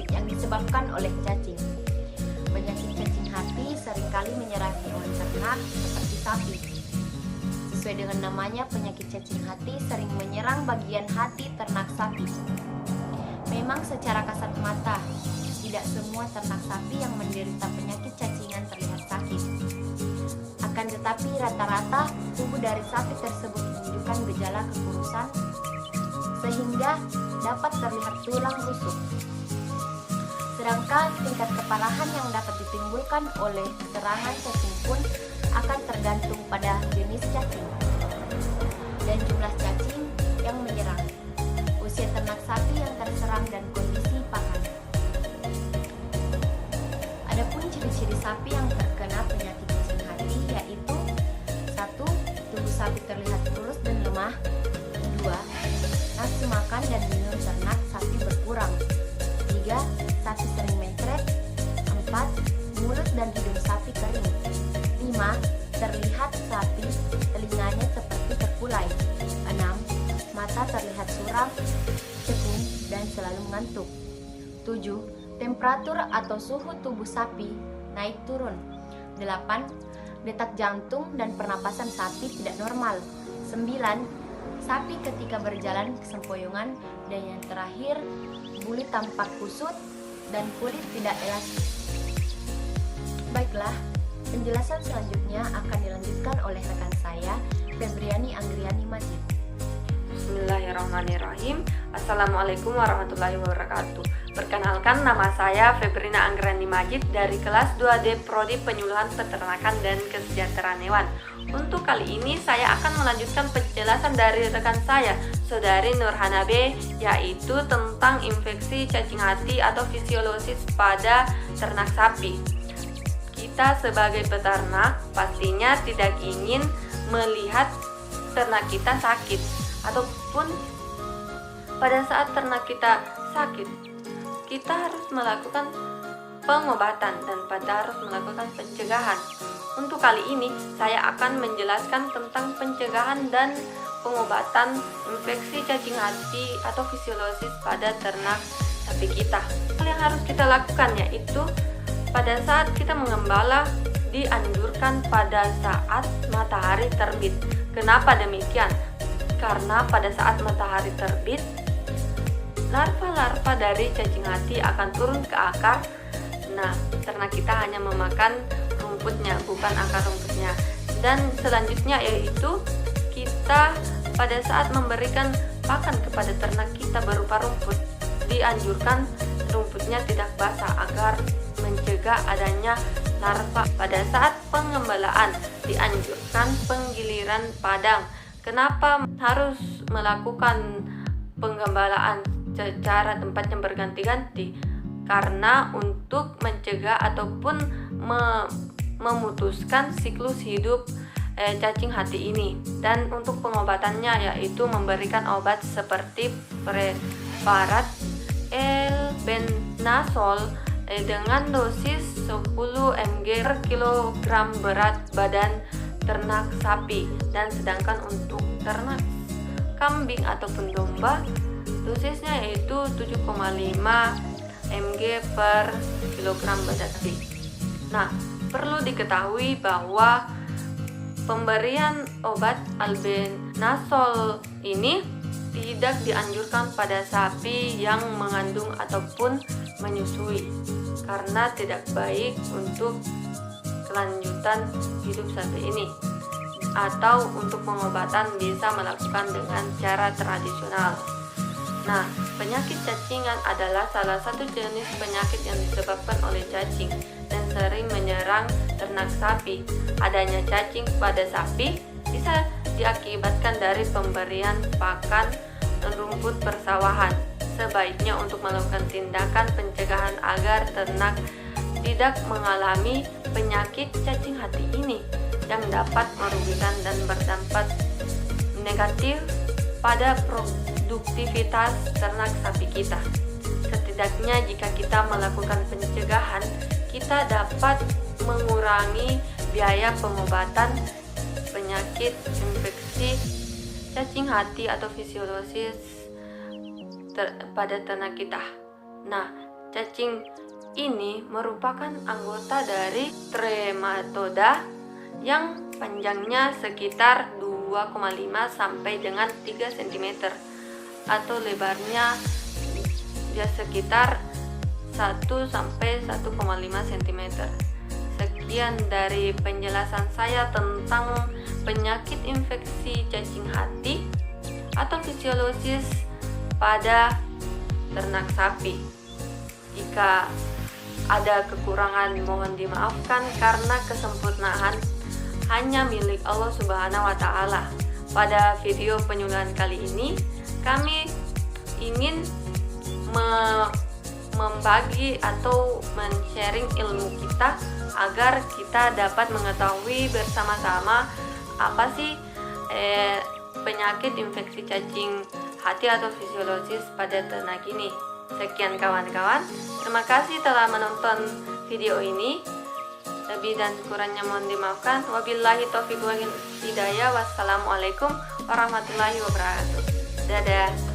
penyakit yang disebabkan oleh cacing. Penyakit cacing hati seringkali menyerang hewan ternak seperti sapi. Sesuai dengan namanya, penyakit cacing hati sering menyerang bagian hati ternak sapi. Memang secara kasat mata, tidak semua ternak sapi yang menderita penyakit cacingan terlihat sakit. Akan tetapi rata-rata tubuh dari sapi tersebut menunjukkan gejala kekurusan sehingga dapat terlihat tulang rusuk. Sedangkan tingkat keparahan yang dapat ditimbulkan oleh serangan cacing pun akan tergantung pada jenis cacing dan jumlah cacing yang menyerang, usia ternak sapi yang terserang, dan kondisi pakan. Adapun ciri-ciri sapi yang terkena penyakit cacing hati yaitu: 1. Tubuh sapi terlihat kurus dan lemah. 2. Nafsu makan dan minum ternak sapi berkurang. 3. Sapi sering mencret. 4. Mulut dan hidung sapi kering. 5. Terlihat sapi telinganya seperti terkulai. 6. Mata terlihat suram, cekung, dan selalu mengantuk. 7. Temperatur atau suhu tubuh sapi naik turun. 8. Detak jantung dan pernapasan sapi tidak normal. 9. Sapi ketika berjalan kesempoyongan. Dan yang terakhir, bulu tampak kusut dan kulit tidak elastis. Baiklah, penjelasan selanjutnya akan dilanjutkan oleh rekan saya, Febriani Anggriani Majid. Bismillahirrahmanirrahim. Assalamualaikum warahmatullahi wabarakatuh. Perkenalkan, nama saya Febrina Anggriani Majid dari kelas 2D Prodi Penyuluhan Peternakan dan Kesejahteraan Hewan. Untuk kali ini saya akan melanjutkan penjelasan dari rekan saya, Saudari Nurhana B, yaitu tentang infeksi cacing hati atau fisiolosis pada ternak sapi. Kita sebagai peternak pastinya tidak ingin melihat ternak kita sakit, ataupun pada saat ternak kita sakit, kita harus melakukan pengobatan dan harus melakukan pencegahan. Untuk kali ini saya akan menjelaskan tentang pencegahan dan pengobatan infeksi cacing hati atau fisiolosis pada ternak sapi kita. Hal yang harus kita lakukan yaitu pada saat kita mengembala dianjurkan pada saat matahari terbit. Kenapa demikian? Karena pada saat matahari terbit, larva-larva dari cacing hati akan turun ke akar. Nah, ternak kita hanya memakan rumputnya, bukan akar rumputnya. Dan selanjutnya yaitu kita pada saat memberikan pakan kepada ternak kita berupa rumput, dianjurkan rumputnya tidak basah agar mencegah adanya larva. Pada saat pengembalaan dianjurkan penggiliran padang. Kenapa harus melakukan penggembalaan secara tempat yang berganti-ganti? Karena untuk mencegah ataupun memutuskan siklus hidup cacing hati ini. Dan untuk pengobatannya yaitu memberikan obat seperti preparat L-benazol dengan dosis 10 mg per kilogram berat badan ternak sapi. Dan sedangkan untuk ternak kambing ataupun domba, dosisnya yaitu 7,5 mg per kilogram badan sapi. Nah, perlu diketahui bahwa pemberian obat albendazol ini tidak dianjurkan pada sapi yang mengandung ataupun menyusui, karena tidak baik untuk kelanjutan hidup sapi ini. Atau untuk pengobatan bisa melakukan dengan cara tradisional. Nah, penyakit cacingan adalah salah satu jenis penyakit yang disebabkan oleh cacing dan sering menyerang ternak sapi. Adanya cacing pada sapi bisa diakibatkan dari pemberian pakan rumput persawahan. Sebaiknya untuk melakukan tindakan pencegahan agar ternak tidak mengalami penyakit cacing hati ini yang dapat merugikan dan berdampak negatif pada produktivitas ternak sapi kita. Setidaknya jika kita melakukan pencegahan, kita dapat mengurangi biaya pengobatan penyakit infeksi cacing hati atau fisiolosis pada ternak kita. Nah, Cacing ini merupakan anggota dari Trematoda yang panjangnya sekitar 2,5 sampai dengan 3 cm atau lebarnya ya sekitar 1 sampai 1,5 cm. Sekian dari penjelasan saya tentang penyakit infeksi cacing hati atau fisiologis pada ternak sapi. Jika ada kekurangan mohon dimaafkan karena kesempurnaan hanya milik Allah Subhanahu wa Ta'ala. Pada video penyuluhan kali ini kami ingin membagi atau men-sharing ilmu kita agar kita dapat mengetahui bersama-sama apa sih penyakit infeksi cacing hati atau fisiologis pada ternak ini. Sekian kawan-kawan, terima kasih telah menonton video ini. Lebih dan kurangnya mohon dimaafkan. Wabillahi taufiq wal hidayah. Wassalamualaikum warahmatullahi wabarakatuh. Dadah.